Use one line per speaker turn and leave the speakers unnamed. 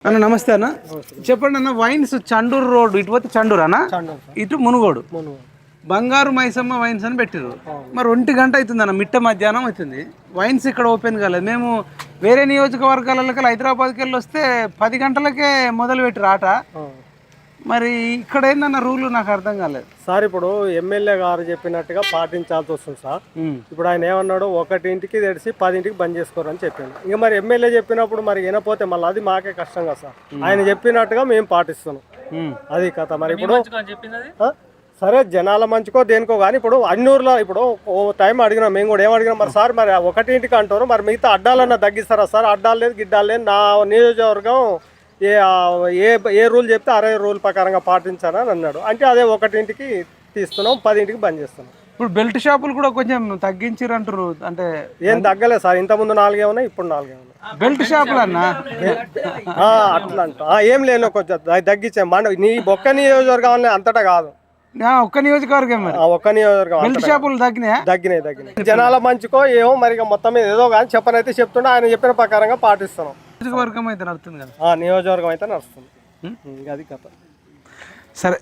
అన్న నమస్తే అన్న, చెప్పండి అన్న. వైన్స్ చండూరు రోడ్ ఇటు పోతే చండూరు అన్న, ఇటు మునుగోడు బంగారు మైసమ్మ వైన్స్ అని పెట్టారు. మరి 1 గంట అవుతుంది అన్న, మిట్ట మధ్యాహ్నం అవుతుంది. వైన్స్ ఇక్కడ ఓపెన్ కాలేదు. మేము వేరే నియోజకవర్గాలకి హైదరాబాద్కి వెళ్ళి వస్తే 10 గంటలకే మొదలు పెట్టారు ఆట. మరి ఇక్కడ ఏందన్న రూల్ నాకు అర్థం కాలేదు
సార్. ఇప్పుడు ఎమ్మెల్యే గారు చెప్పినట్టుగా పాటించాల్సి వస్తుంది సార్. ఇప్పుడు ఆయన ఏమన్నాడు, 1ంటికి తెడిచి 10ంటికి బంద్ చేసుకోరని చెప్పిండు. ఇంకా మరి ఎమ్మెల్యే చెప్పినప్పుడు మరి వినపోతే మళ్ళీ అది మాకే కష్టం కదా సార్. ఆయన చెప్పినట్టుగా మేము పాటిస్తున్నాం, అది కథ. మరి ఇప్పుడు సరే జనాల మంచుకో దేనికో కానీ ఇప్పుడు అన్నూరులో ఇప్పుడు ఓ టైం అడిగినాం మేము కూడా, ఏమడిగినాం మరి సార్, మరి 1ంటికి అంటారు, మరి మిగతా అడ్డాలన్నా తగ్గిస్తారా సార్? అడ్డాలు లేదు గిడ్డాలు లేదు, నా నియోజకవర్గం ఏ ఏ రూల్ చెప్తే అరే రూల్ ప్రకారంగా పాటించాలని అన్నాడు. అంటే అదే 1ంటికి తీస్తున్నాం, 10ంటికి బంద్ చేస్తున్నాం.
ఇప్పుడు బెల్ట్ షాపులు కూడా కొంచెం తగ్గించారు అంటారు. అంటే
ఏం తగ్గలేదు సార్, ఇంతకుముందు 4 ఉన్నాయి, ఇప్పుడు 4 ఉన్నాయి
బెల్ట్ షాపులు అన్న.
అట్లా అంట ఏం లేదు, కొంచెం తగ్గించాం. మన నీ ఒక్క నియోజకవర్గం అంతటా కాదు,
ఒక్క నియోజకవర్గం
ఒక్క నియోజకవర్గం
బెల్ట్ షాపులు
తగ్గినాయి. జనాల మంచుకో ఏమో మరి మొత్తం మీద ఏదో కానీ చెప్పనైతే చెప్తుండే, ఆయన చెప్పిన ప్రకారంగా పాటిస్తున్నాం.
నియోజకవర్గం అయితే నడుస్తుంది కదా,
నియోజకవర్గం అయితే నడుస్తుంది, అది కథ.
సరే